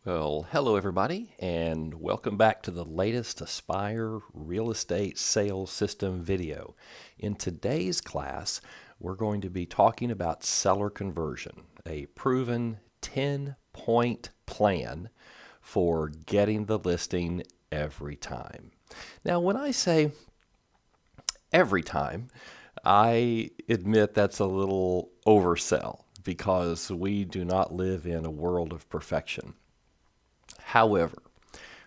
Well, hello everybody, and welcome back to the latest Aspire Real Estate Sales System video. In today's class, we're going to be talking about seller conversion, a proven 10-point plan for getting the listing every time. Now, when I say every time, I admit that's a little oversell because we do not live in a world of perfection. However,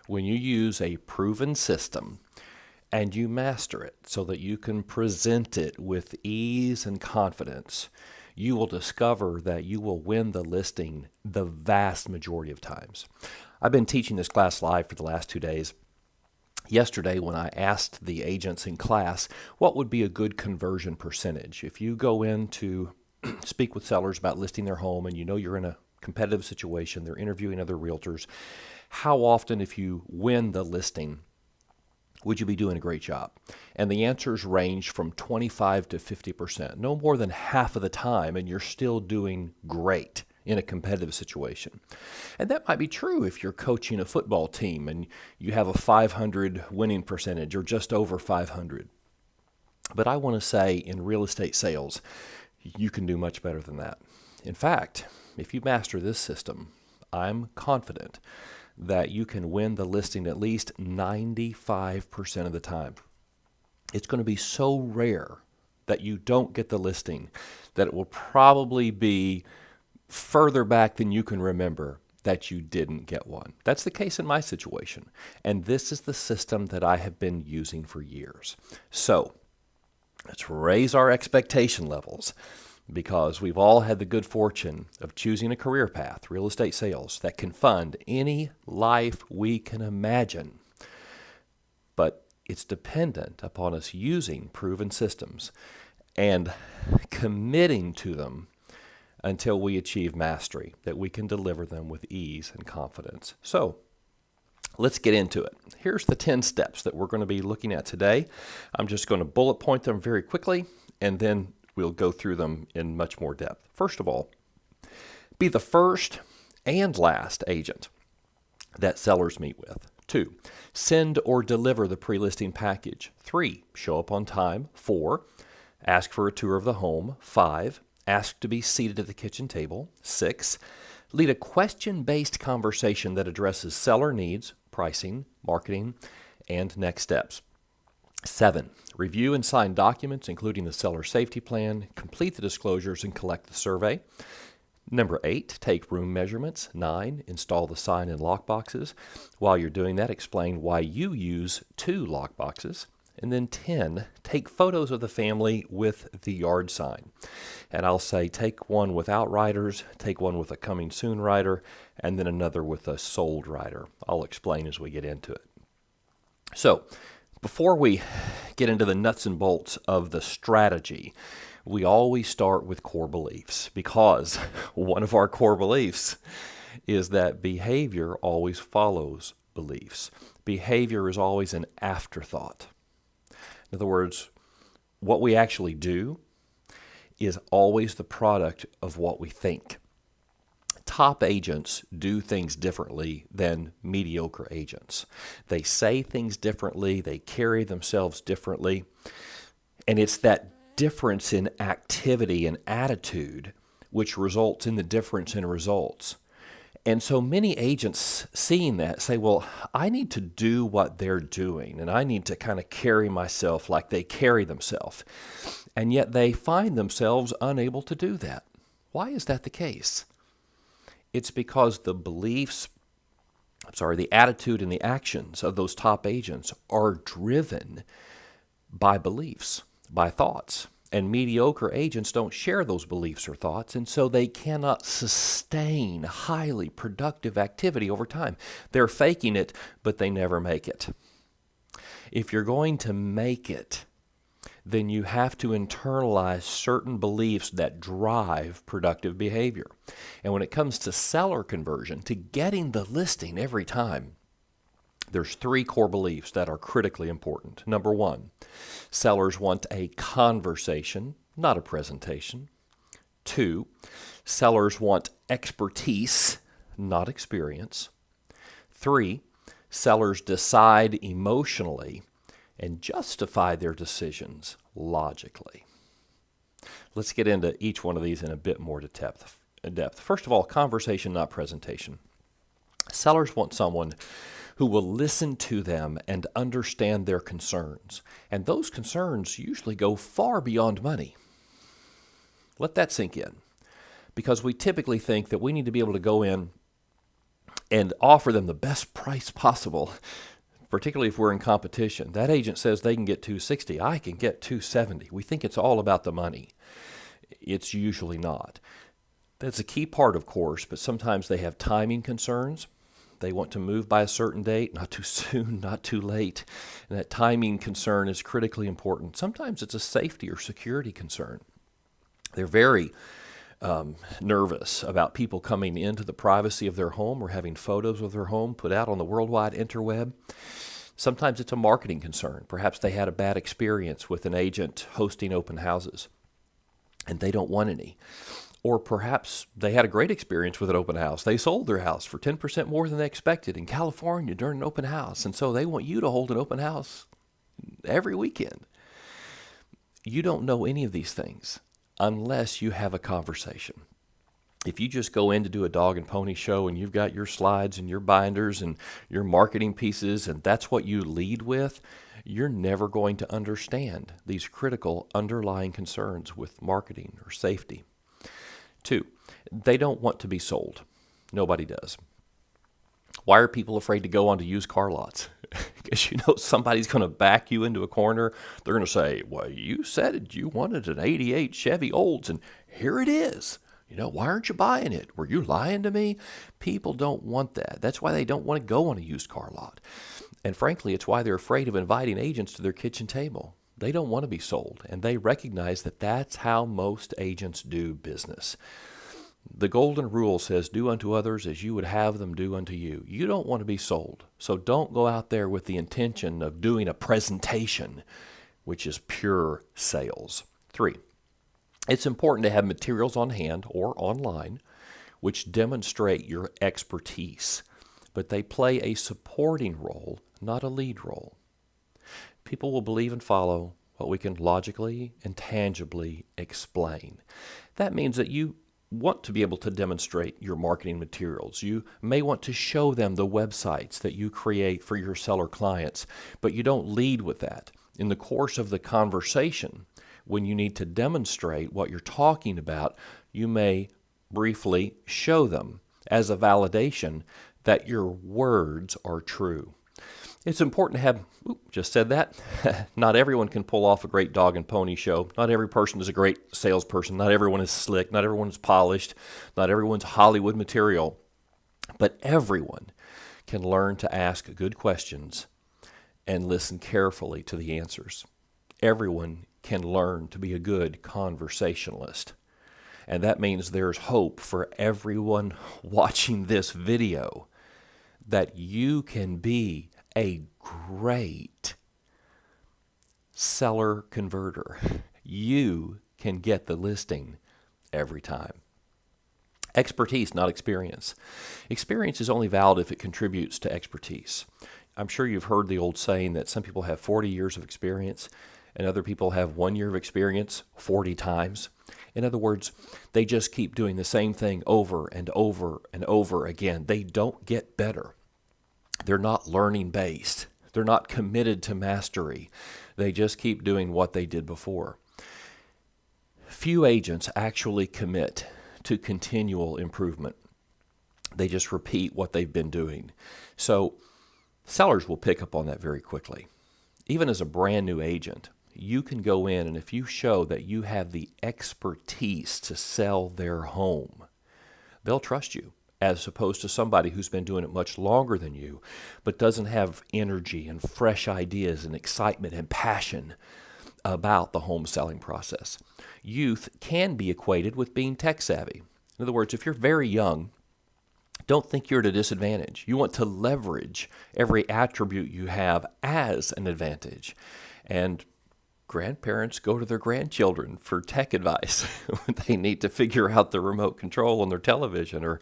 when you use a proven system and you master it so that you can present it with ease and confidence, you will discover that you will win the listing the vast majority of times. I've been teaching this class live for the last 2 days. Yesterday, when I asked the agents in class what would be a good conversion percentage, if you go in to speak with sellers about listing their home and you know you're in a competitive situation, they're interviewing other realtors, how often, if you win the listing, would you be doing a great job? And the answers range from 25 to 50%, no more than half of the time, and you're still doing great in a competitive situation. And that might be true if you're coaching a football team and you have a 500 winning percentage or just over 500. But I want to say in real estate sales, you can do much better than that. In fact, if you master this system, I'm confident that you can win the listing at least 95% of the time. It's going to be so rare that you don't get the listing that it will probably be further back than you can remember that you didn't get one. That's the case in my situation. And this is the system that I have been using for years. So let's raise our expectation levels, because we've all had the good fortune of choosing a career path, real estate sales, that can fund any life we can imagine. But it's dependent upon us using proven systems and committing to them until we achieve mastery, that we can deliver them with ease and confidence. So let's get into it. Here's the 10 steps that we're going to be looking at today. I'm just going to bullet point them very quickly, and then we'll go through them in much more depth. First of all, be the first and last agent that sellers meet with. 2, send or deliver the pre-listing package. 3, show up on time. 4, ask for a tour of the home. 5, ask to be seated at the kitchen table. 6, lead a question-based conversation that addresses seller needs, pricing, marketing, and next steps. 7, review and sign documents, including the seller safety plan, complete the disclosures, and collect the survey. Number 8, take room measurements. 9, install the sign and lock boxes. While you're doing that, explain why you use 2 lock boxes. And then 10, take photos of the family with the yard sign. And I'll say take one without riders, take one with a coming soon rider, and then another with a sold rider. I'll explain as we get into it. So, before we get into the nuts and bolts of the strategy, we always start with core beliefs, because one of our core beliefs is that behavior always follows beliefs. Behavior is always an afterthought. In other words, what we actually do is always the product of what we think. Top agents do things differently than mediocre agents. They say things differently, they carry themselves differently, and it's that difference in activity and attitude which results in the difference in results. And so many agents seeing that say, well, I need to do what they're doing, and I need to kind of carry myself like they carry themselves. And yet they find themselves unable to do that. Why is that the case? It's because the attitude and the actions of those top agents are driven by beliefs, by thoughts. And mediocre agents don't share those beliefs or thoughts, and so they cannot sustain highly productive activity over time. They're faking it, but they never make it. If you're going to make it, then you have to internalize certain beliefs that drive productive behavior. And when it comes to seller conversion, to getting the listing every time, there's 3 core beliefs that are critically important. Number 1, sellers want a conversation, not a presentation. 2, sellers want expertise, not experience. 3, sellers decide emotionally and justify their decisions logically. Let's get into each one of these in a bit more depth. First of all, conversation, not presentation. Sellers want someone who will listen to them and understand their concerns. And those concerns usually go far beyond money. Let that sink in. Because we typically think that we need to be able to go in and offer them the best price possible, particularly if we're in competition. That agent says they can get $260, I can get $270. We think it's all about the money. It's usually not. That's a key part, of course, but sometimes they have timing concerns. They want to move by a certain date, not too soon, not too late. And that timing concern is critically important. Sometimes it's a safety or security concern. They're very nervous about people coming into the privacy of their home or having photos of their home put out on the worldwide interweb. Sometimes it's a marketing concern. Perhaps they had a bad experience with an agent hosting open houses and they don't want any. Or perhaps they had a great experience with an open house. They sold their house for 10% more than they expected in California during an open house. And so they want you to hold an open house every weekend. You don't know any of these things unless you have a conversation. If you just go in to do a dog and pony show and you've got your slides and your binders and your marketing pieces and that's what you lead with, you're never going to understand these critical underlying concerns with marketing or safety. 2, they don't want to be sold. Nobody does. Why are people afraid to go onto used car lots? Because you know somebody's going to back you into a corner. They're going to say, well, you said you wanted an 88 Chevy Olds, and here it is. Why aren't you buying it? Were you lying to me? People don't want that. That's why they don't want to go on a used car lot. And frankly, it's why they're afraid of inviting agents to their kitchen table. They don't want to be sold, and they recognize that that's how most agents do business. The golden rule says, do unto others as you would have them do unto you. You don't want to be sold, so don't go out there with the intention of doing a presentation, which is pure sales. 3, it's important to have materials on hand or online which demonstrate your expertise, but they play a supporting role, not a lead role. People will believe and follow what we can logically and tangibly explain. That means that you want to be able to demonstrate your marketing materials. You may want to show them the websites that you create for your seller clients, but you don't lead with that. In the course of the conversation, when you need to demonstrate what you're talking about, you may briefly show them as a validation that your words are true. It's important to have, just said that, not everyone can pull off a great dog and pony show. Not every person is a great salesperson. Not everyone is slick. Not everyone is polished. Not everyone's Hollywood material. But everyone can learn to ask good questions and listen carefully to the answers. Everyone can learn to be a good conversationalist. And that means there's hope for everyone watching this video that you can be a great seller converter. You can get the listing every time. Expertise, not experience. Experience is only valid if it contributes to expertise. I'm sure you've heard the old saying that some people have 40 years of experience and other people have 1 year of experience 40 times. In other words, they just keep doing the same thing over and over and over again. They don't get better. They're not learning based. They're not committed to mastery. They just keep doing what they did before. Few agents actually commit to continual improvement. They just repeat what they've been doing. So sellers will pick up on that very quickly. Even as a brand new agent, you can go in and if you show that you have the expertise to sell their home, they'll trust you, as opposed to somebody who's been doing it much longer than you, but doesn't have energy and fresh ideas and excitement and passion about the home selling process. Youth can be equated with being tech savvy. In other words, if you're very young, don't think you're at a disadvantage. You want to leverage every attribute you have as an advantage. And Grandparents go to their grandchildren for tech advice when they need to figure out the remote control on their television or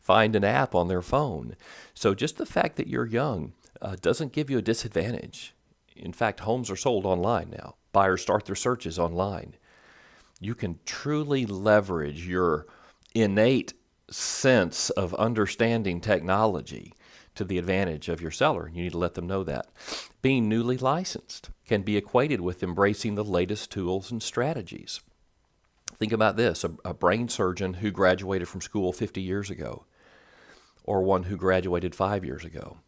find an app on their phone. So just the fact that you're young doesn't give you a disadvantage. In fact, homes are sold online now. Buyers start their searches online. You can truly leverage your innate sense of understanding technology to the advantage of your seller. You need to let them know that. Being newly licensed can be equated with embracing the latest tools and strategies. Think about this, a brain surgeon who graduated from school 50 years ago, or one who graduated 5 years ago.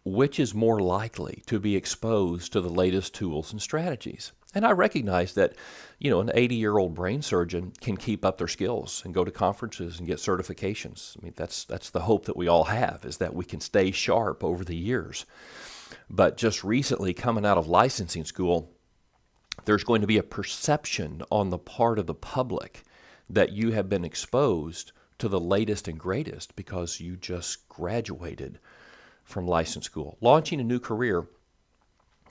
Which is more likely to be exposed to the latest tools and strategies? And I recognize that, an 80-year-old brain surgeon can keep up their skills and go to conferences and get certifications. I mean, that's the hope that we all have, is that we can stay sharp over the years. But just recently, coming out of licensing school, there's going to be a perception on the part of the public that you have been exposed to the latest and greatest because you just graduated from license school. Launching a new career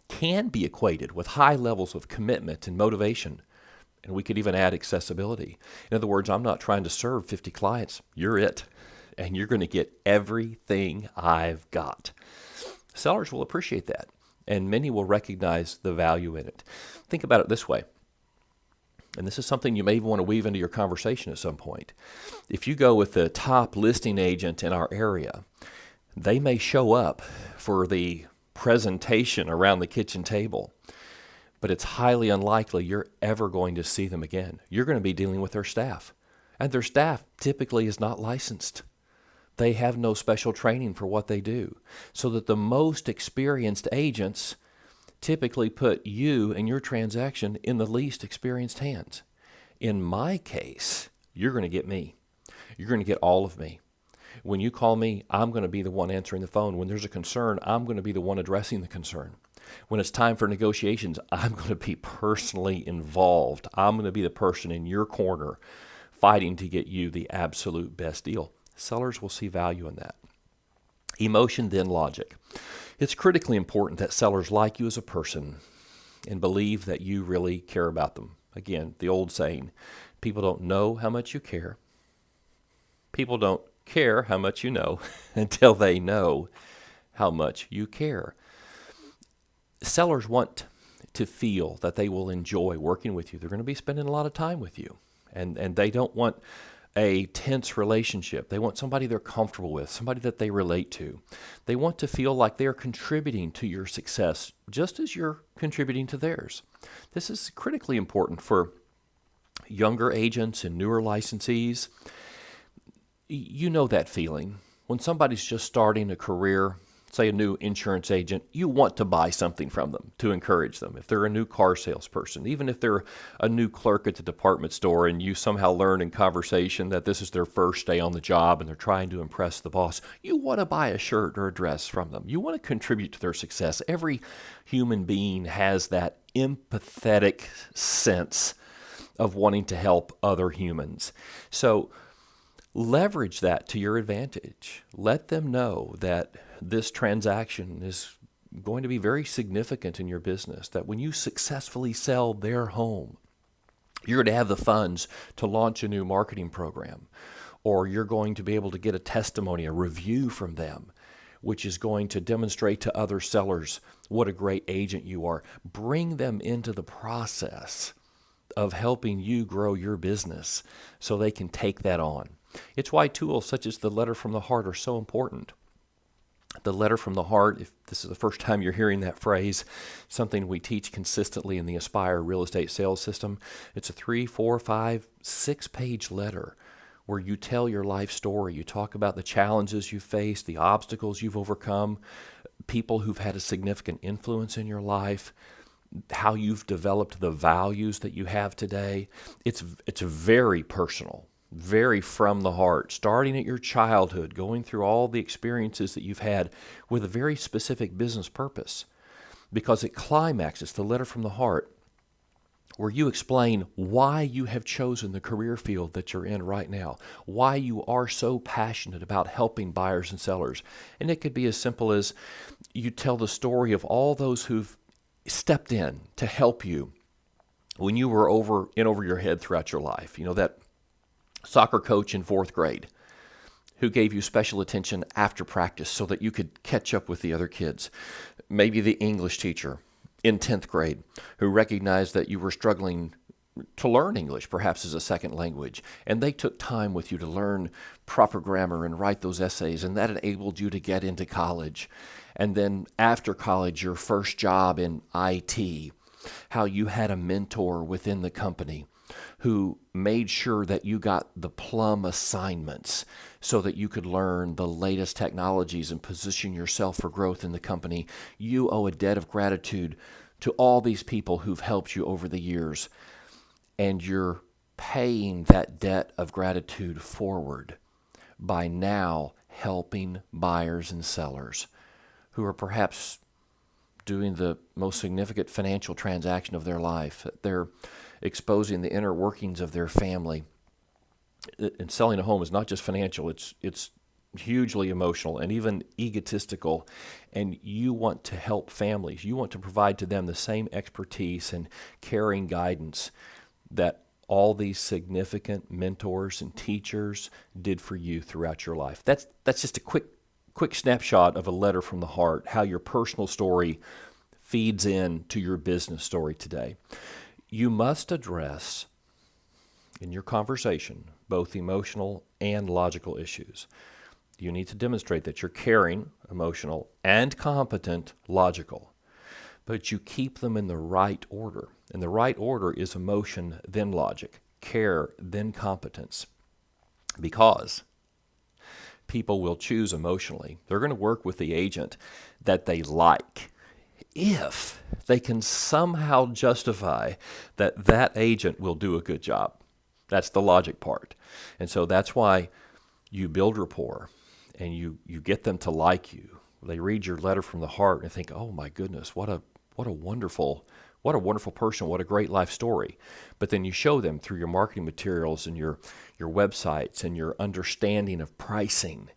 can be equated with high levels of commitment and motivation, and we could even add accessibility. In other words, I'm not trying to serve 50 clients. You're it, and you're going to get everything I've got. Sellers will appreciate that, and many will recognize the value in it. Think about it this way, and this is something you may even want to weave into your conversation at some point. If you go with the top listing agent in our area, they may show up for the presentation around the kitchen table, but it's highly unlikely you're ever going to see them again. You're going to be dealing with their staff, and their staff typically is not licensed. They have no special training for what they do, so that the most experienced agents typically put you and your transaction in the least experienced hands. In my case, you're going to get me. You're going to get all of me. When you call me, I'm going to be the one answering the phone. When there's a concern, I'm going to be the one addressing the concern. When it's time for negotiations, I'm going to be personally involved. I'm going to be the person in your corner fighting to get you the absolute best deal. Sellers will see value in that. Emotion, then logic. It's critically important that sellers like you as a person and believe that you really care about them. Again, the old saying, people don't know how much you care. People don't care how much you know until they know how much you care. Sellers want to feel that they will enjoy working with you. They're going to be spending a lot of time with you, and they don't want a tense relationship. They want somebody they're comfortable with, somebody that they relate to. They want to feel like they're contributing to your success just as you're contributing to theirs. This is critically important for younger agents and newer licensees. You know that feeling. When somebody's just starting a career, say a new insurance agent, you want to buy something from them to encourage them. If they're a new car salesperson, even if they're a new clerk at the department store and you somehow learn in conversation that this is their first day on the job and they're trying to impress the boss, you want to buy a shirt or a dress from them. You want to contribute to their success. Every human being has that empathetic sense of wanting to help other humans. So leverage that to your advantage. Let them know that this transaction is going to be very significant in your business, that when you successfully sell their home, you're going to have the funds to launch a new marketing program, or you're going to be able to get a testimony, a review from them, which is going to demonstrate to other sellers what a great agent you are. Bring them into the process of helping you grow your business so they can take that on. It's why tools such as the letter from the heart are so important. The letter from the heart, if this is the first time you're hearing that phrase, something we teach consistently in the Aspire real estate sales system. It's a 3, 4, 5, 6-page letter where you tell your life story. You talk about the challenges you faced, the obstacles you've overcome, people who've had a significant influence in your life, how you've developed the values that you have today. It's very personal. Very from the heart, starting at your childhood, going through all the experiences that you've had with a very specific business purpose. Because it climaxes, the letter from the heart, where you explain why you have chosen the career field that you're in right now, why you are so passionate about helping buyers and sellers. And it could be as simple as you tell the story of all those who've stepped in to help you when you were over your head throughout your life. You know, that soccer coach in fourth grade who gave you special attention after practice so that you could catch up with the other kids. Maybe the English teacher in 10th grade who recognized that you were struggling to learn English, perhaps as a second language, and they took time with you to learn proper grammar and write those essays, and that enabled you to get into college. And then after college, your first job in IT, how you had a mentor within the company who made sure that you got the plum assignments so that you could learn the latest technologies and position yourself for growth in the company. You owe a debt of gratitude to all these people who've helped you over the years, and you're paying that debt of gratitude forward by now helping buyers and sellers who are perhaps doing the most significant financial transaction of their life. They're exposing the inner workings of their family. And selling a home is not just financial, it's hugely emotional and even egotistical. And you want to help families. You want to provide to them the same expertise and caring guidance that all these significant mentors and teachers did for you throughout your life. That's just a quick snapshot of a letter from the heart, how your personal story feeds in to your business story today. You must address in your conversation both emotional and logical issues. You need to demonstrate that you're caring, emotional, and competent, logical. But you keep them in the right order. And the right order is emotion, then logic, care, then competence. Because people will choose emotionally. They're going to work with the agent that they like if they can somehow justify that that agent will do a good job. That's the logic part. And so that's why you build rapport and you get them to like you. They read your letter from the heart and think, oh my goodness, what a wonderful person, what a great life story. But then you show them through your marketing materials and your websites and your understanding of pricing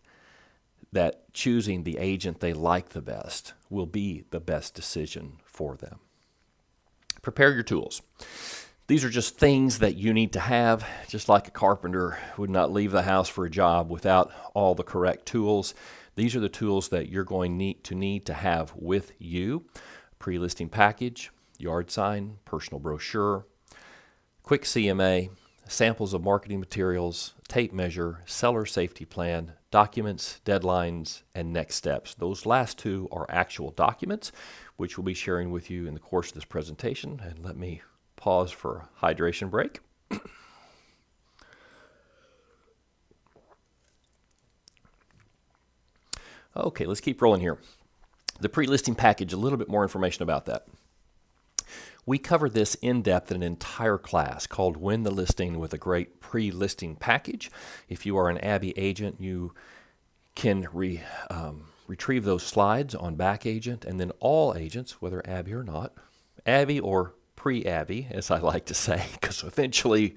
that choosing the agent they like the best will be the best decision for them. Prepare your tools. These are just things that you need to have, just like a carpenter would not leave the house for a job without all the correct tools. These are the tools that you're going to need to have with you. Pre-listing package, yard sign, personal brochure, quick CMA, samples of marketing materials, tape measure, seller safety plan, documents, deadlines, and next steps. Those last two are actual documents, which we'll be sharing with you in the course of this presentation. And let me pause for a hydration break. Okay, let's keep rolling here. The pre-listing package, a little bit more information about that. We covered this in depth in an entire class called Win the Listing with a Great Pre-Listing Package. If you are an Abby agent, you can retrieve those slides on Back Agent, and then all agents, whether Abby or not, Abby or pre-Abby, as I like to say, because eventually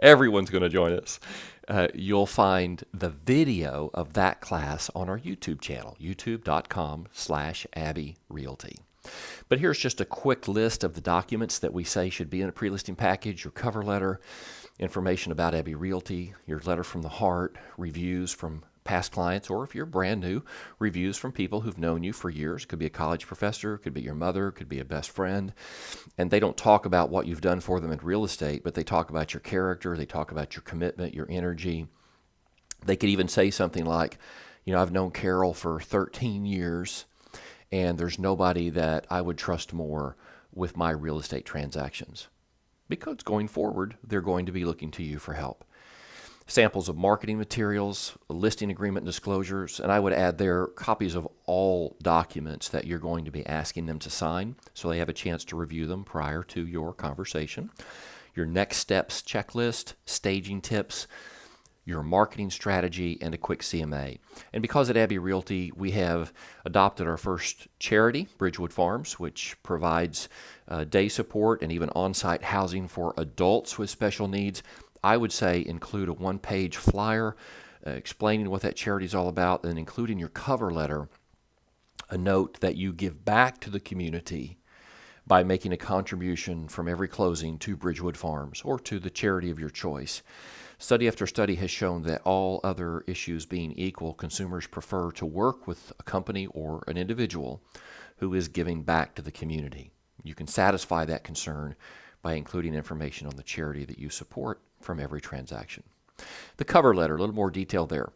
everyone's going to join us. You'll find the video of that class on our YouTube channel, youtube.com/Abby Realty. But here's just a quick list of the documents that we say should be in a pre-listing package: your cover letter, information about Abby Realty, your letter from the heart, reviews from past clients, or if you're brand new, reviews from people who've known you for years. It could be a college professor, it could be your mother, it could be a best friend. And they don't talk about what you've done for them in real estate, but they talk about your character, they talk about your commitment, your energy. They could even say something like, you know, I've known Carol for 13 years, and there's nobody that I would trust more with my real estate transactions. Because going forward, they're going to be looking to you for help. Samples of marketing materials, listing agreement disclosures, and I would add there copies of all documents that you're going to be asking them to sign so they have a chance to review them prior to your conversation. Your next steps checklist, staging tips, your marketing strategy, and a quick CMA. And because at Abby Realty, we have adopted our first charity, Bridgewood Farms, which provides day support and even on-site housing for adults with special needs, I would say include a one-page flyer explaining what that charity is all about, and include in your cover letter a note that you give back to the community by making a contribution from every closing to Bridgewood Farms or to the charity of your choice. Study after study has shown that all other issues being equal, consumers prefer to work with a company or an individual who is giving back to the community. You can satisfy that concern by including information on the charity that you support from every transaction. The cover letter, a little more detail there.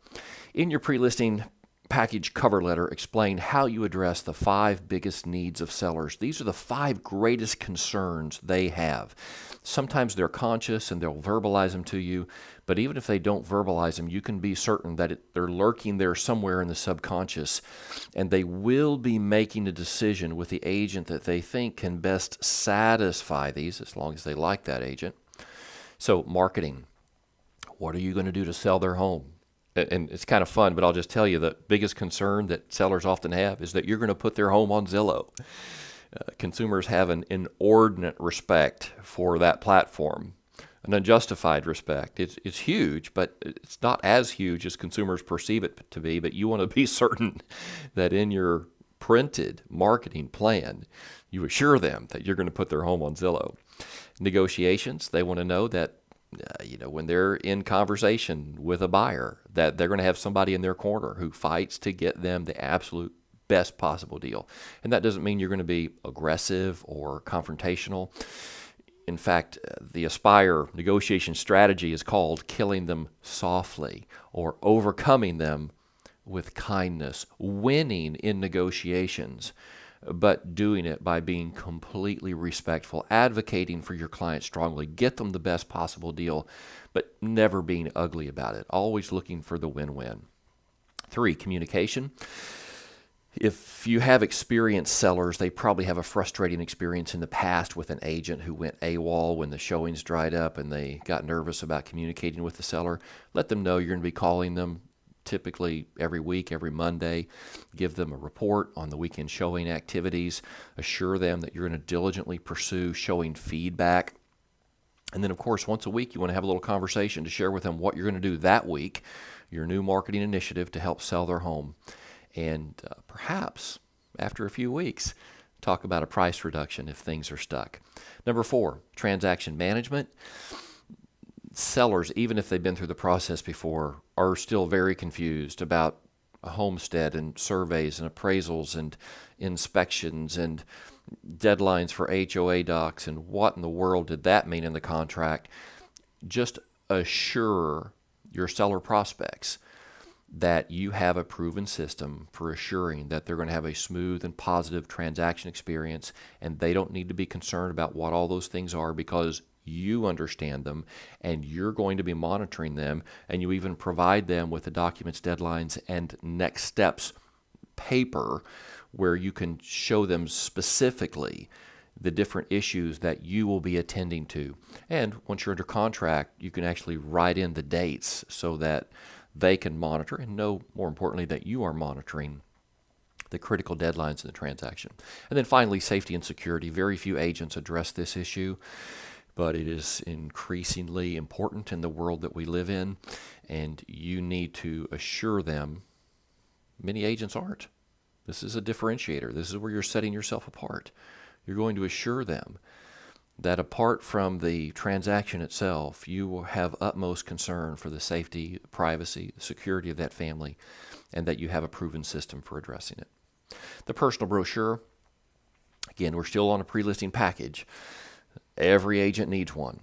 In your pre-listing package cover letter, explain how you address the 5 biggest needs of sellers. These are the 5 greatest concerns they have. Sometimes they're conscious and they'll verbalize them to you, but even if they don't verbalize them, you can be certain that they're lurking there somewhere in the subconscious, and they will be making a decision with the agent that they think can best satisfy these, as long as they like that agent. So, marketing. What are you going to do to sell their home? And it's kind of fun, but I'll just tell you the biggest concern that sellers often have is that you're going to put their home on Zillow. Consumers have an inordinate respect for that platform, an unjustified respect. It's huge, but it's not as huge as consumers perceive it to be. But you want to be certain that in your printed marketing plan, you assure them that you're going to put their home on Zillow. Negotiations, they want to know that when they're in conversation with a buyer, that they're going to have somebody in their corner who fights to get them the absolute best possible deal. And that doesn't mean you're going to be aggressive or confrontational. In fact, the Aspire negotiation strategy is called killing them softly or overcoming them with kindness, winning in negotiations, but doing it by being completely respectful, advocating for your client strongly, get them the best possible deal, but never being ugly about it, always looking for the win-win. 3, communication. If you have experienced sellers, they probably have a frustrating experience in the past with an agent who went AWOL when the showings dried up and they got nervous about communicating with the seller. Let them know you're going to be calling them typically every week, every Monday. Give them a report on the weekend showing activities. Assure them that you're going to diligently pursue showing feedback. And then, of course, once a week, you want to have a little conversation to share with them what you're going to do that week, your new marketing initiative to help sell their home. And perhaps after a few weeks, talk about a price reduction if things are stuck. Number 4, transaction management. Sellers, even if they've been through the process before, are still very confused about a homestead and surveys and appraisals and inspections and deadlines for HOA docs and what in the world did that mean in the contract. Just assure your seller prospects that you have a proven system for assuring that they're going to have a smooth and positive transaction experience, and they don't need to be concerned about what all those things are because you understand them and you're going to be monitoring them, and you even provide them with the documents, deadlines, and next steps paper where you can show them specifically the different issues that you will be attending to. And once you're under contract, you can actually write in the dates so that they can monitor and know, more importantly, that you are monitoring the critical deadlines in the transaction. And then finally, safety and security. Very few agents address this issue, but it is increasingly important in the world that we live in, and you need to assure them. Many agents aren't. This is a differentiator. This is where you're setting yourself apart. You're going to assure them that apart from the transaction itself, you will have utmost concern for the safety, privacy, the security of that family, and that you have a proven system for addressing it. The personal brochure, again, we're still on a pre-listing package. Every agent needs one.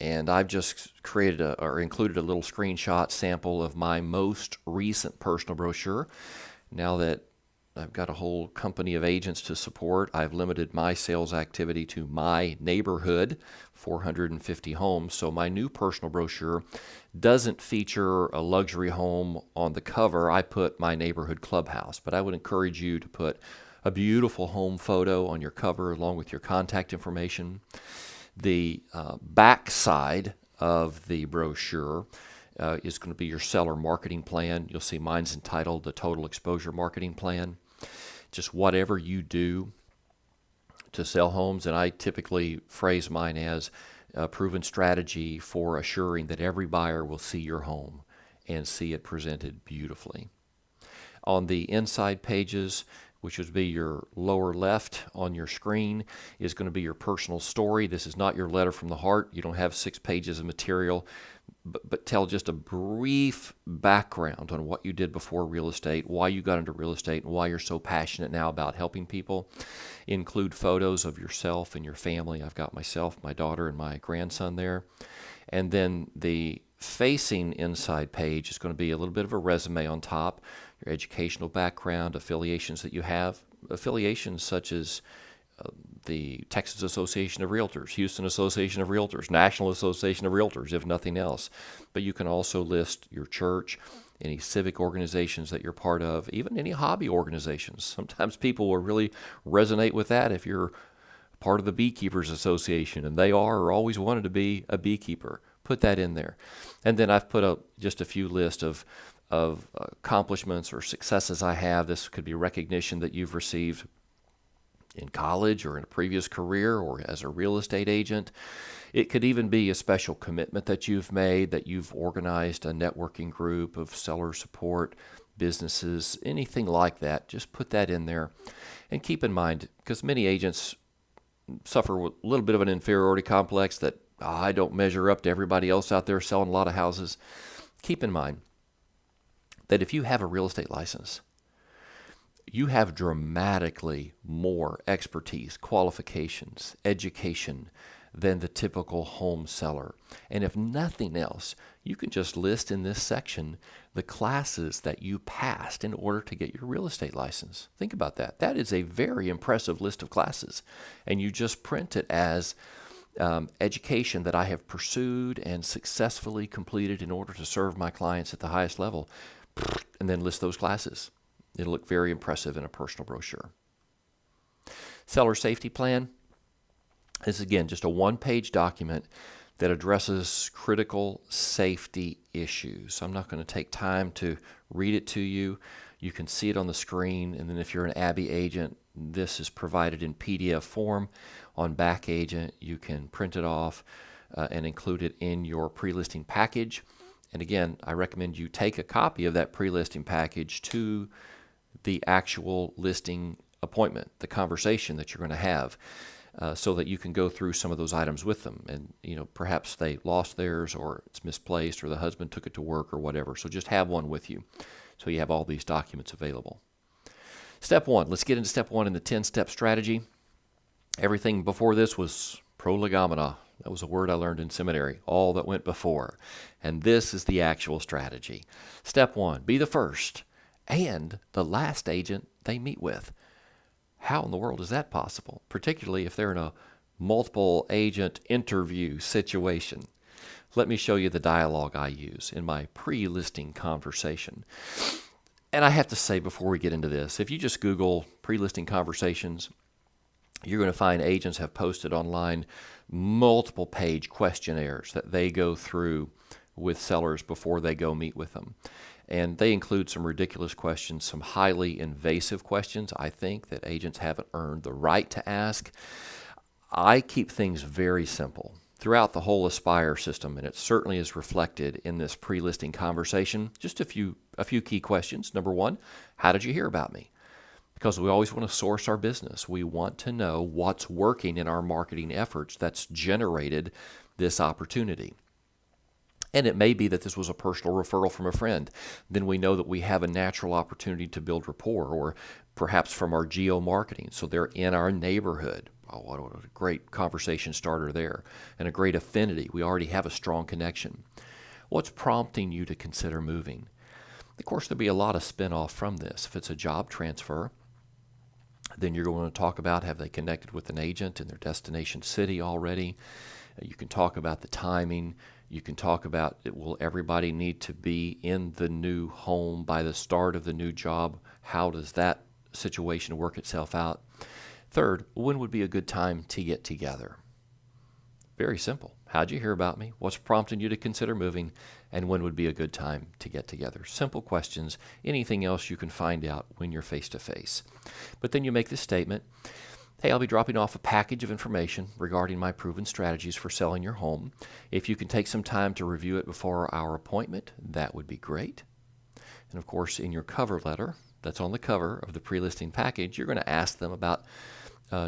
And I've just created or included a little screenshot sample of my most recent personal brochure. Now that I've got a whole company of agents to support, I've limited my sales activity to my neighborhood, 450 homes. So my new personal brochure doesn't feature a luxury home on the cover. I put my neighborhood clubhouse, but I would encourage you to put a beautiful home photo on your cover along with your contact information. The back side of the brochure is going to be your seller marketing plan. You'll see mine's entitled the Total Exposure Marketing Plan. Just whatever you do to sell homes, and I typically phrase mine as a proven strategy for assuring that every buyer will see your home and see it presented beautifully. On the inside pages, which would be your lower left on your screen, is going to be your personal story. This is not your letter from the heart. You don't have 6 pages of material, but tell just a brief background on what you did before real estate, why you got into real estate, and why you're so passionate now about helping people. Include photos of yourself and your family. I've got myself, my daughter, and my grandson there. And then the facing inside page is going to be a little bit of a resume on top, your educational background, affiliations that you have, affiliations such as the Texas Association of Realtors, Houston Association of Realtors, National Association of Realtors, if nothing else. But you can also list your church, any civic organizations that you're part of, even any hobby organizations. Sometimes people will really resonate with that if you're part of the Beekeepers Association, and they are or always wanted to be a beekeeper. Put that in there. And then I've put up just a few lists of accomplishments or successes I have. This could be recognition that you've received in college or in a previous career or as a real estate agent. It could even be a special commitment that you've made, that you've organized a networking group of seller support businesses, anything like that. Just put that in there. And keep in mind, because many agents suffer with a little bit of an inferiority complex that I don't measure up to everybody else out there selling a lot of houses. Keep in mind that if you have a real estate license, you have dramatically more expertise, qualifications, education than the typical home seller. And if nothing else, you can just list in this section the classes that you passed in order to get your real estate license. Think about that. That is a very impressive list of classes. And you just print it as education that I have pursued and successfully completed in order to serve my clients at the highest level, and then list those classes. It'll look very impressive in a personal brochure. Seller safety plan. This is, again, just a one-page document that addresses critical safety issues. I'm not going to take time to read it to you. You can see it on the screen, and then if you're an Abbey agent, this is provided in PDF form on Back Agent. You can print it off and include it in your pre-listing package. And again, I recommend you take a copy of that pre-listing package to the actual listing appointment, the conversation that you're going to have, so that you can go through some of those items with them. And, perhaps they lost theirs or it's misplaced or the husband took it to work or whatever. So just have one with you so you have all these documents available. Step 1. Let's get into step 1 in the 10-step strategy. Everything before this was prolegomena. That was a word I learned in seminary, all that went before. And this is the actual strategy. Step 1, be the first and the last agent they meet with. How in the world is that possible? Particularly if they're in a multiple agent interview situation. Let me show you the dialogue I use in my pre-listing conversation. And I have to say before we get into this, if you just Google pre-listing conversations, you're going to find agents have posted online multiple page questionnaires that they go through with sellers before they go meet with them. And they include some ridiculous questions, some highly invasive questions, I think, that agents haven't earned the right to ask. I keep things very simple throughout the whole Aspire system, and it certainly is reflected in this pre-listing conversation. Just a few key questions. Number 1, how did you hear about me? Because we always want to source our business. We want to know what's working in our marketing efforts that's generated this opportunity. And it may be that this was a personal referral from a friend. Then we know that we have a natural opportunity to build rapport, or perhaps from our geo-marketing. So they're in our neighborhood. Oh, what a great conversation starter there. And a great affinity. We already have a strong connection. What's prompting you to consider moving? Of course, there'll be a lot of spin-off from this. If it's a job transfer, then you're going to talk about, have they connected with an agent in their destination city already? You can talk about the timing. You can talk about, will everybody need to be in the new home by the start of the new job? How does that situation work itself out? Third, when would be a good time to get together? Very simple. How'd you hear about me? What's prompting you to consider moving? And when would be a good time to get together? Simple questions. Anything else you can find out when you're face to face. But then you make this statement. Hey, I'll be dropping off a package of information regarding my proven strategies for selling your home. If you can take some time to review it before our appointment, that would be great. And of course, in your cover letter that's on the cover of the pre-listing package, you're going to ask them about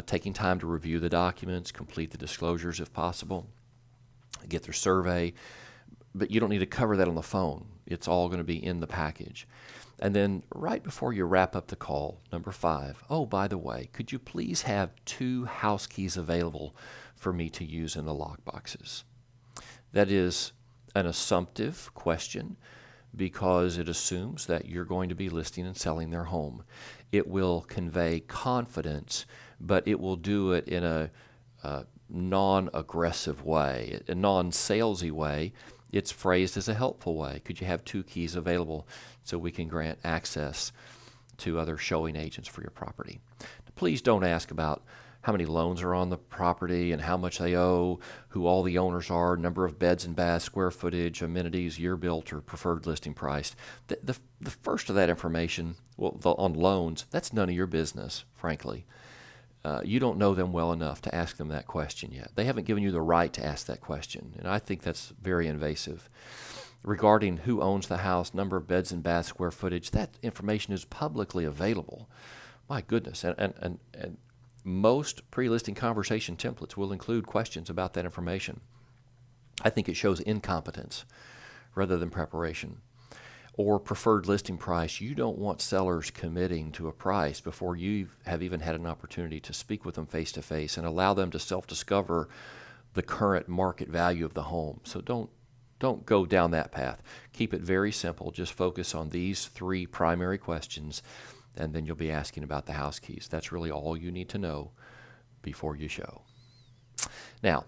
taking time to review the documents, complete the disclosures if possible, get their survey. But you don't need to cover that on the phone. It's all going to be in the package. And then right before you wrap up the call, number 5, oh, by the way, could you please have 2 house keys available for me to use in the lockboxes? That is an assumptive question because it assumes that you're going to be listing and selling their home. It will convey confidence, but it will do it in a non-aggressive way, a non-salesy way. It's phrased as a helpful way. Could you have 2 keys available so we can grant access to other showing agents for your property? Please don't ask about how many loans are on the property and how much they owe, who all the owners are, number of beds and baths, square footage, amenities, year built, or preferred listing price. The first of that information, on loans, that's none of your business, frankly. You don't know them well enough to ask them that question yet. They haven't given you the right to ask that question, and I think that's very invasive. Regarding who owns the house, number of beds and baths, square footage, that information is publicly available. My goodness, and most pre-listing conversation templates will include questions about that information. I think it shows incompetence rather than preparation. Or preferred listing price. You don't want sellers committing to a price before you have even had an opportunity to speak with them face to face and allow them to self-discover the current market value of the home. So don't go down that path. Keep it very simple. Just focus on these 3 primary questions, and then you'll be asking about the house keys. That's really all you need to know before you show. Now,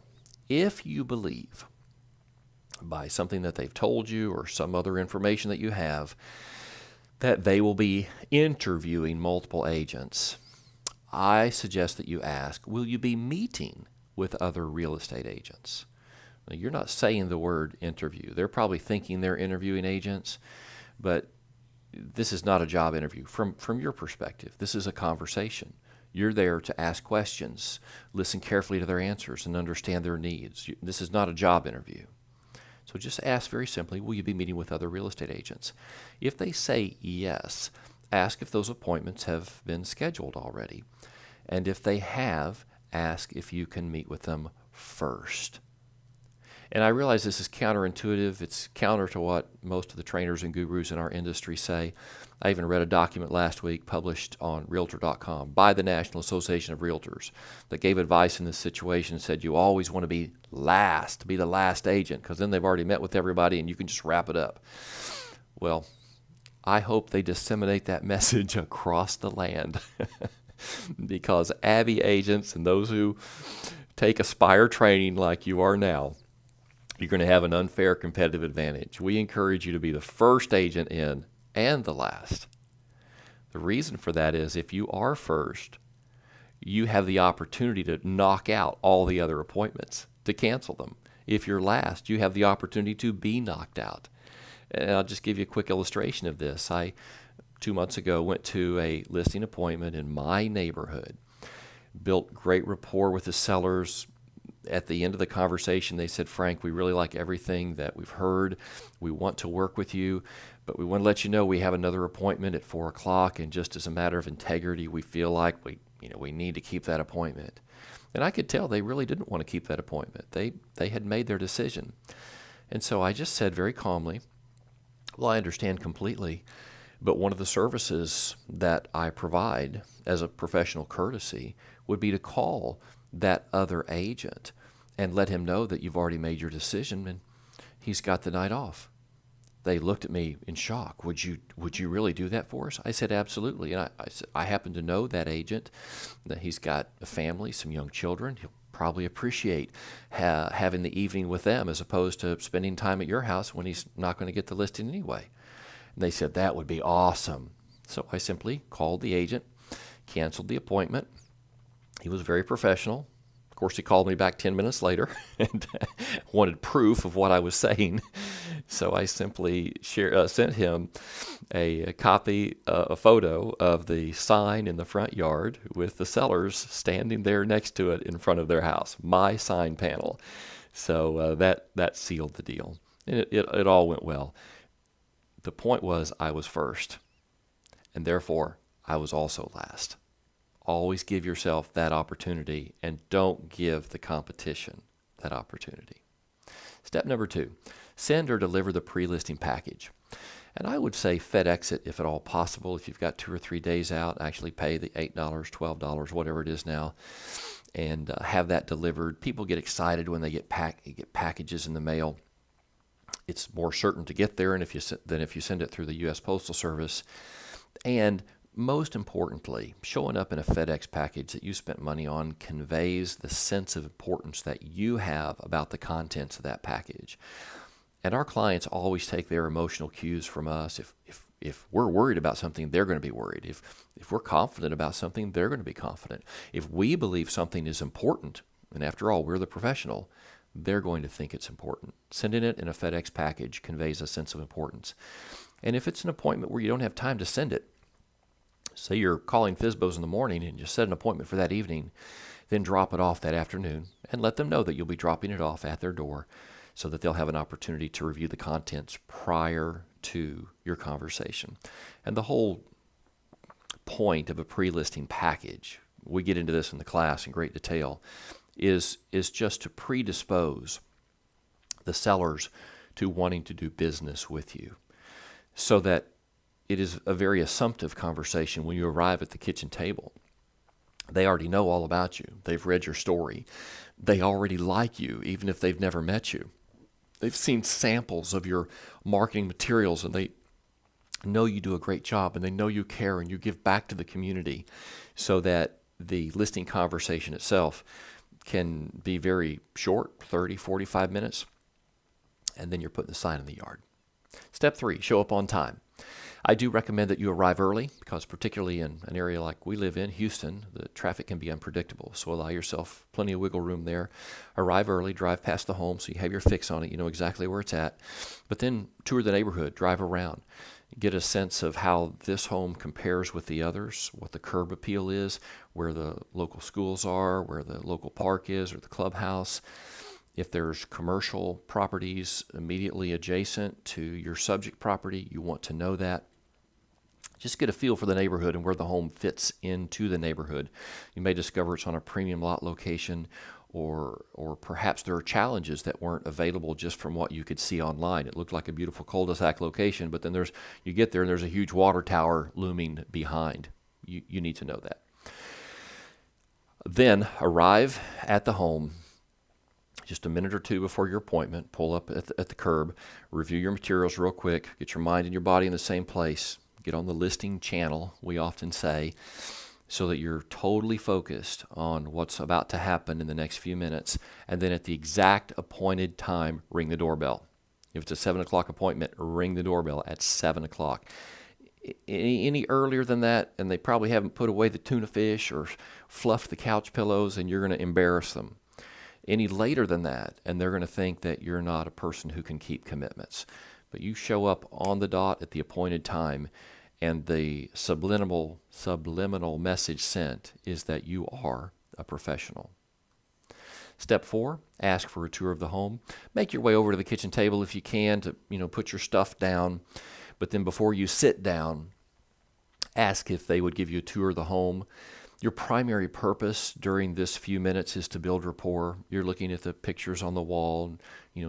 if you believe by something that they've told you or some other information that you have that they will be interviewing multiple agents, I suggest that you ask, will you be meeting with other real estate agents? Now, you're not saying the word interview. They're probably thinking they're interviewing agents, but this is not a job interview. From your perspective, this is a conversation. You're there to ask questions, listen carefully to their answers, and understand their needs. This is not a job interview. So just ask very simply, will you be meeting with other real estate agents? If they say yes, ask if those appointments have been scheduled already. And if they have, ask if you can meet with them first. And I realize this is counterintuitive. It's counter to what most of the trainers and gurus in our industry say. I even read a document last week published on Realtor.com by the National Association of Realtors that gave advice in this situation and said you always want to be last, be the last agent, because then they've already met with everybody and you can just wrap it up. Well, I hope they disseminate that message across the land because Abbey agents and those who take Aspire training like you are now, you're going to have an unfair competitive advantage. We encourage you to be the first agent in and the last. The reason for that is if you are first, you have the opportunity to knock out all the other appointments, to cancel them. If you're last, you have the opportunity to be knocked out. And I'll just give you a quick illustration of this. I, 2 months ago, went to a listing appointment in my neighborhood, built great rapport with the sellers. At the end of the conversation, they said, Frank, we really like everything that we've heard. We want to work with you, but we want to let you know we have another appointment at 4 o'clock, and just as a matter of integrity, we feel like we need to keep that appointment. And I could tell they really didn't want to keep that appointment. They had made their decision. And so I just said very calmly, well, I understand completely, but one of the services that I provide as a professional courtesy would be to call that other agent and let him know that you've already made your decision and he's got the night off. They looked at me in shock. Would you really do that for us? I said, absolutely. And I happen to know that agent, that he's got a family, some young children. He'll probably appreciate having the evening with them as opposed to spending time at your house when he's not going to get the listing anyway. And they said, that would be awesome. So I simply called the agent, canceled the appointment. He was very professional. Of course, he called me back 10 minutes later and wanted proof of what I was saying. So I simply sent him a copy, a photo of the sign in the front yard with the sellers standing there next to it in front of their house, my sign panel. So that sealed the deal. And it all went well. The point was I was first, and therefore I was also last. Always give yourself that opportunity, and don't give the competition that opportunity. Step number 2, send or deliver the pre-listing package. And I would say FedEx it if at all possible. If you've got 2 or 3 days out, actually pay the $8, $12, whatever it is now, and have that delivered. People get excited when they get packages in the mail. It's more certain to get there than if you send it through the U.S. Postal Service. And most importantly, showing up in a FedEx package that you spent money on conveys the sense of importance that you have about the contents of that package. And our clients always take their emotional cues from us. If we're worried about something, they're going to be worried. If we're confident about something, they're going to be confident. If we believe something is important, and after all, we're the professional, they're going to think it's important. Sending it in a FedEx package conveys a sense of importance. And if it's an appointment where you don't have time to send it, say you're calling FSBOs in the morning and you set an appointment for that evening, then drop it off that afternoon and let them know that you'll be dropping it off at their door so that they'll have an opportunity to review the contents prior to your conversation. And the whole point of a pre-listing package, we get into this in the class in great detail, is just to predispose the sellers to wanting to do business with you so that it is a very assumptive conversation when you arrive at the kitchen table. They already know all about you. They've read your story. They already like you, even if they've never met you. They've seen samples of your marketing materials, and they know you do a great job, and they know you care, and you give back to the community so that the listing conversation itself can be very short, 30, 45 minutes, and then you're putting the sign in the yard. Step 3, show up on time. I do recommend that you arrive early because particularly in an area like we live in, Houston, the traffic can be unpredictable. So allow yourself plenty of wiggle room there. Arrive early, drive past the home so you have your fix on it. You know exactly where it's at. But then tour the neighborhood, drive around. Get a sense of how this home compares with the others, what the curb appeal is, where the local schools are, where the local park is or the clubhouse. If there's commercial properties immediately adjacent to your subject property, you want to know that. Just get a feel for the neighborhood and where the home fits into the neighborhood. You may discover it's on a premium lot location, or perhaps there are challenges that weren't available just from what you could see online. It looked like a beautiful cul-de-sac location, but then you get there and there's a huge water tower looming behind. You need to know that. Then arrive at the home just a minute or two before your appointment. Pull up at the curb, review your materials real quick, get your mind and your body in the same place. Get on the listing channel, we often say, so that you're totally focused on what's about to happen in the next few minutes. And then at the exact appointed time, ring the doorbell. If it's a 7 o'clock appointment, ring the doorbell at 7 o'clock. Any earlier than that, and they probably haven't put away the tuna fish or fluffed the couch pillows, and you're going to embarrass them. Any later than that, and they're going to think that you're not a person who can keep commitments. But you show up on the dot at the appointed time, and the subliminal message sent is that you are a professional. Step 4, ask for a tour of the home. Make your way over to the kitchen table if you can to, put your stuff down. But then before you sit down, ask if they would give you a tour of the home. Your primary purpose during this few minutes is to build rapport. You're looking at the pictures on the wall,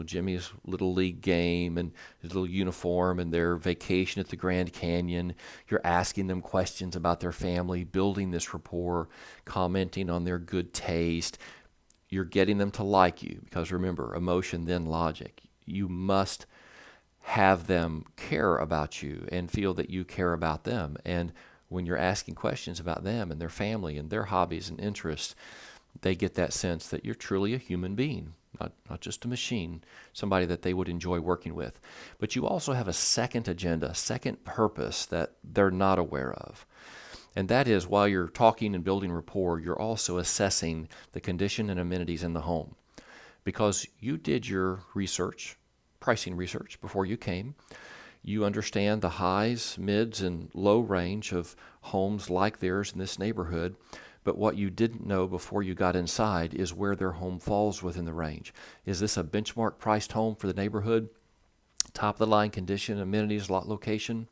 Jimmy's Little League game and his little uniform and their vacation at the Grand Canyon. You're asking them questions about their family, building this rapport, commenting on their good taste. You're getting them to like you because remember, emotion, then logic. You must have them care about you and feel that you care about them. And when you're asking questions about them and their family and their hobbies and interests, they get that sense that you're truly a human being, not just a machine, somebody that they would enjoy working with. But you also have a second agenda, a second purpose that they're not aware of. And that is, while you're talking and building rapport, you're also assessing the condition and amenities in the home. Because you did your research, pricing research, before you came. You understand the highs, mids, and low range of homes like theirs in this neighborhood, but what you didn't know before you got inside is where their home falls within the range. Is this a benchmark priced home for the neighborhood? top of the line condition, amenities, lot location?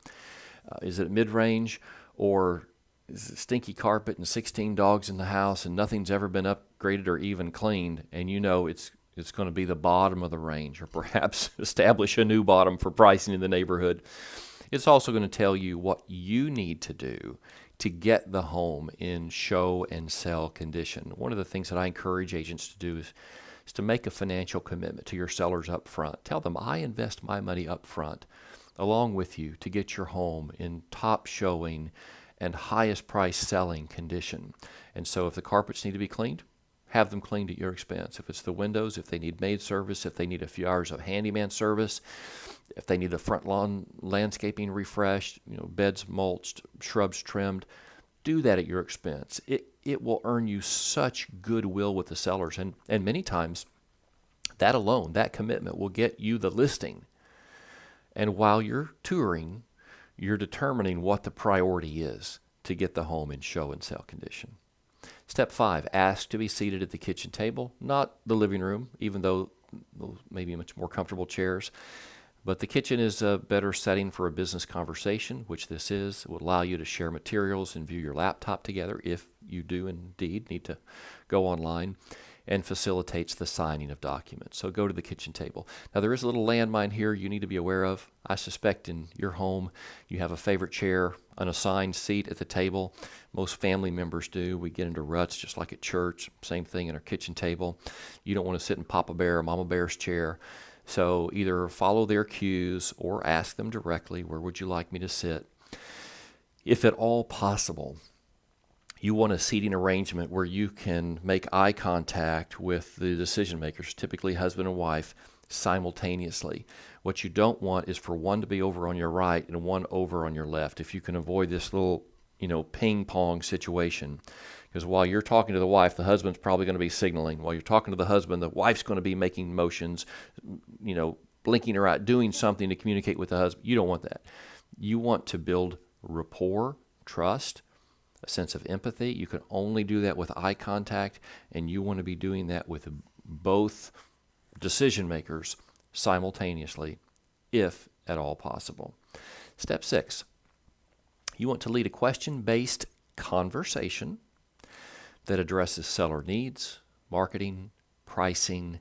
Is it mid-range, or is it stinky carpet and 16 dogs in the house and nothing's ever been upgraded or even cleaned, and you know it's going to be the bottom of the range, or perhaps establish a new bottom for pricing in the neighborhood? It's also going to tell you what you need to do to get the home in show and sell condition. One of the things that I encourage agents to do is to make a financial commitment to your sellers up front. Tell them, I invest my money up front along with you to get your home in top showing and highest price selling condition. And so if the carpets need to be cleaned, have them cleaned at your expense. If it's the windows, if they need maid service, if they need a few hours of handyman service, if they need the front lawn landscaping refreshed, beds mulched, shrubs trimmed, do that at your expense. It will earn you such goodwill with the sellers. And many times, that alone, that commitment will get you the listing. And while you're touring, you're determining what the priority is to get the home in show and sell condition. Step 5, ask to be seated at the kitchen table, not the living room, even though those may be much more comfortable chairs. But the kitchen is a better setting for a business conversation, which this is. It will allow you to share materials and view your laptop together if you do indeed need to go online, and facilitates the signing of documents. So go to the kitchen table. Now there is a little landmine here you need to be aware of. I suspect in your home you have a favorite chair, an assigned seat at the table. Most family members do. We get into ruts just like at church. Same thing in our kitchen table. You don't want to sit in Papa Bear or Mama Bear's chair. So either follow their cues or ask them directly, where would you like me to sit? If at all possible, you want a seating arrangement where you can make eye contact with the decision makers, typically husband and wife, simultaneously. What you don't want is for one to be over on your right and one over on your left. If you can avoid this little, ping pong situation. Because while you're talking to the wife, the husband's probably going to be signaling. While you're talking to the husband, the wife's going to be making motions, blinking her out, doing something to communicate with the husband. You don't want that. You want to build rapport, trust, a sense of empathy. You can only do that with eye contact, and you want to be doing that with both decision makers simultaneously, if at all possible. Step 6, you want to lead a question-based conversation that addresses seller needs, marketing, pricing,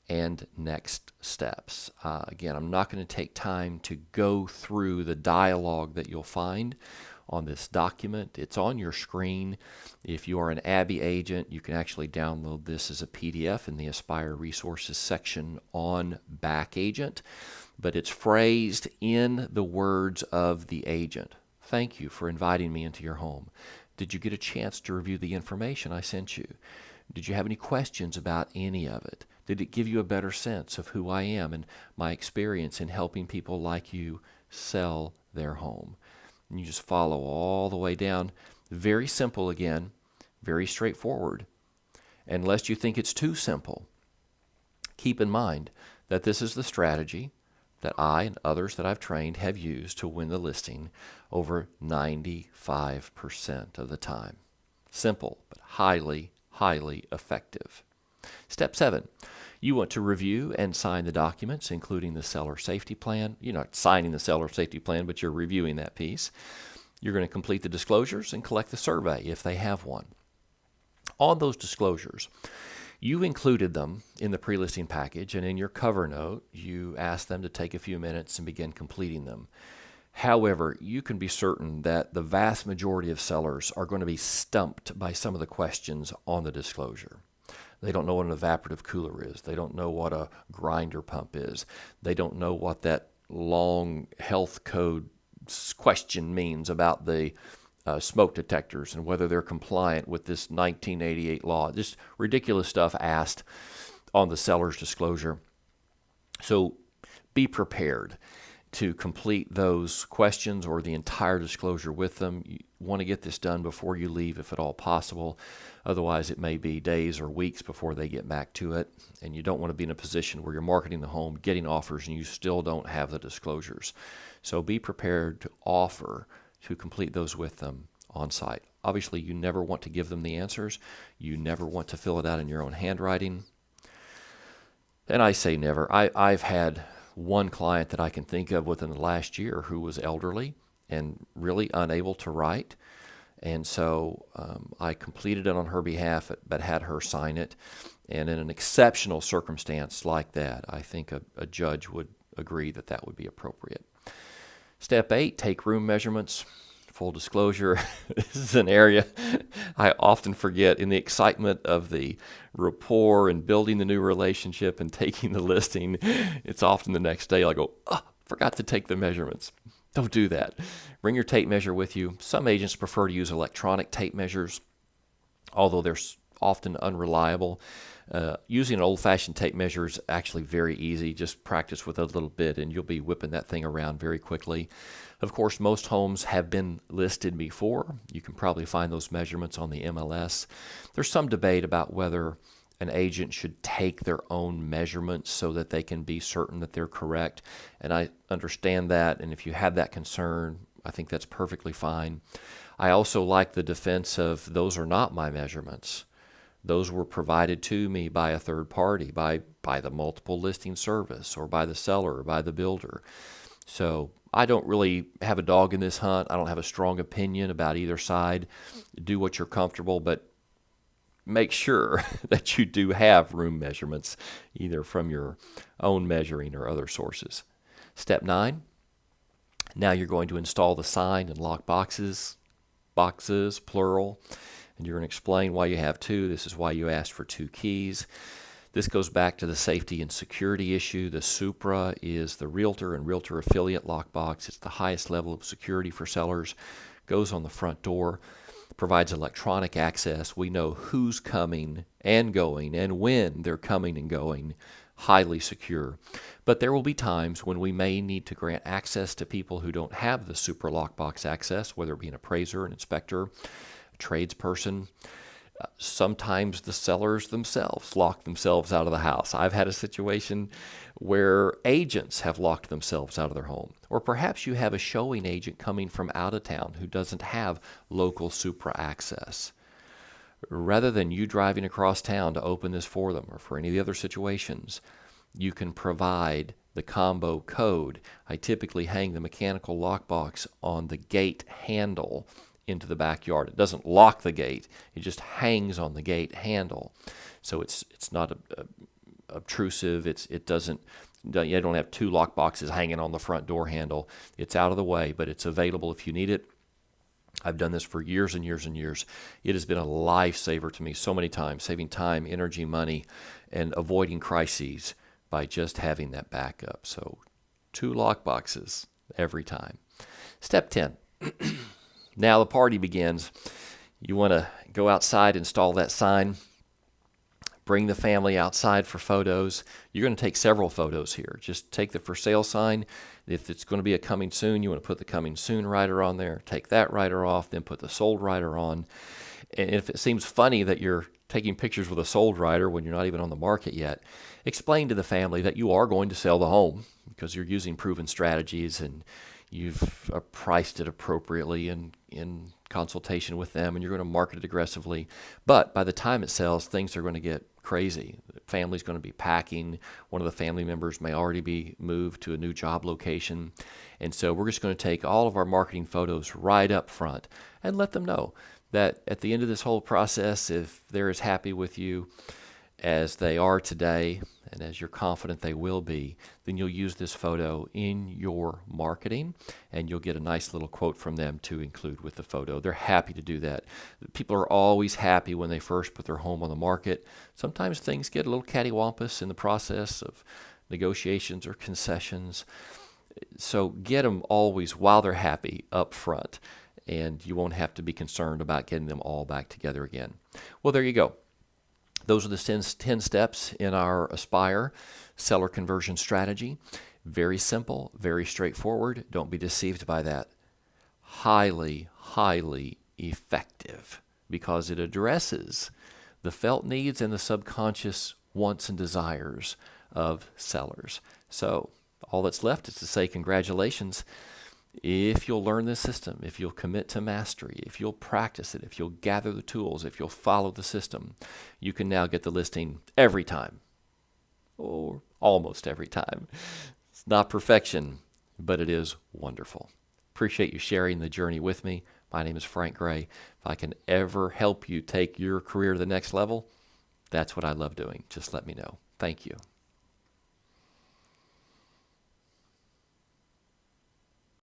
and next steps. Again, I'm not going to take time to go through the dialogue that you'll find on this document. It's on your screen. If you are an Abby agent, you can actually download this as a PDF in the Aspire Resources section on Back Agent, but it's phrased in the words of the agent. Thank you for inviting me into your home. Did you get a chance to review the information I sent you? Did you have any questions about any of it? Did it give you a better sense of who I am and my experience in helping people like you sell their home? And you just follow all the way down. Very simple again, very straightforward. And lest you think it's too simple, keep in mind that this is the strategy that I and others that I've trained have used to win the listing over 95% of the time. Simple, but highly, highly effective. Step 7, you want to review and sign the documents, including the seller safety plan. You're not signing the seller safety plan, but you're reviewing that piece. You're going to complete the disclosures and collect the survey if they have one. On those disclosures, you included them in the pre-listing package, and in your cover note, you asked them to take a few minutes and begin completing them. However, you can be certain that the vast majority of sellers are going to be stumped by some of the questions on the disclosure. They don't know what an evaporative cooler is. They don't know what a grinder pump is. They don't know what that long health code question means about the smoke detectors and whether they're compliant with this 1988 law. Just ridiculous stuff asked on the seller's disclosure. So be prepared to complete those questions or the entire disclosure with them. You want to get this done before you leave if at all possible. Otherwise, it may be days or weeks before they get back to it. And you don't want to be in a position where you're marketing the home, getting offers, and you still don't have the disclosures. So be prepared to offer to complete those with them on site. Obviously, you never want to give them the answers. You never want to fill it out in your own handwriting. And I say never. I've had one client that I can think of within the last year who was elderly and really unable to write. And so I completed it on her behalf, but had her sign it. And in an exceptional circumstance like that, I think a judge would agree that that would be appropriate. Step 8, take room measurements. Full disclosure, this is an area I often forget in the excitement of the rapport and building the new relationship and taking the listing. It's often the next day I go, forgot to take the measurements. Don't do that. Bring your tape measure with you. Some agents prefer to use electronic tape measures, although they're often unreliable. Using an old-fashioned tape measure is actually very easy. Just practice with a little bit and you'll be whipping that thing around very quickly. Of course, most homes have been listed before. You can probably find those measurements on the MLS. There's some debate about whether an agent should take their own measurements so that they can be certain that they're correct. And I understand that, and if you have that concern, I think that's perfectly fine. I also like the defense of those are not my measurements. Those were provided to me by a third party, by the multiple listing service, or by the seller, or by the builder. So I don't really have a dog in this hunt. I don't have a strong opinion about either side. Do what you're comfortable, but make sure that you do have room measurements, either from your own measuring or other sources. Step 9, now you're going to install the sign and lock boxes, plural, and you're going to explain why you have 2. This is why you asked for 2 keys. This goes back to the safety and security issue. The Supra is the realtor and realtor affiliate lockbox. It's the highest level of security for sellers. Goes on the front door, provides electronic access. We know who's coming and going and when they're coming and going. Highly secure. But there will be times when we may need to grant access to people who don't have the Supra lockbox access, whether it be an appraiser, an inspector, a tradesperson. Sometimes the sellers themselves lock themselves out of the house. I've had a situation where agents have locked themselves out of their home. Or perhaps you have a showing agent coming from out of town who doesn't have local Supra access. Rather than you driving across town to open this for them or for any of the other situations, you can provide the combo code. I typically hang the mechanical lockbox on the gate handle into the backyard. It doesn't lock the gate. It just hangs on the gate handle. So it's not obtrusive. You don't have 2 lock boxes hanging on the front door handle. It's out of the way, but it's available if you need it. I've done this for years and years and years. It has been a lifesaver to me so many times, saving time, energy, money, and avoiding crises by just having that backup. So 2 lock boxes every time. Step 10. Now the party begins. You want to go outside, install that sign, bring the family outside for photos. You're going to take several photos here. Just take the for sale sign. If it's going to be a coming soon, you want to put the coming soon rider on there. Take that rider off, then put the sold rider on. And if it seems funny that you're taking pictures with a sold rider when you're not even on the market yet, explain to the family that you are going to sell the home because you're using proven strategies and you've priced it appropriately in consultation with them, and you're going to market it aggressively. But by the time it sells, things are going to get crazy. The family's going to be packing. One of the family members may already be moved to a new job location. And so we're just going to take all of our marketing photos right up front and let them know that at the end of this whole process, if they're as happy with you as they are today, and as you're confident they will be, then you'll use this photo in your marketing, and you'll get a nice little quote from them to include with the photo. They're happy to do that. People are always happy when they first put their home on the market. Sometimes things get a little cattywampus in the process of negotiations or concessions. So get them always while they're happy up front, and you won't have to be concerned about getting them all back together again. Well, there you go. Those are the 10 steps in our Aspire seller conversion strategy. Very simple, very straightforward. Don't be deceived by that. Highly, highly effective because it addresses the felt needs and the subconscious wants and desires of sellers. So all that's left is to say congratulations. If you'll learn this system, if you'll commit to mastery, if you'll practice it, if you'll gather the tools, if you'll follow the system, you can now get the listing every time, or almost every time. not perfection, but it is wonderful. Appreciate you sharing the journey with me. My name is Frank Gray. If I can ever help you take your career to the next level, that's what I love doing. Just let me know. Thank you.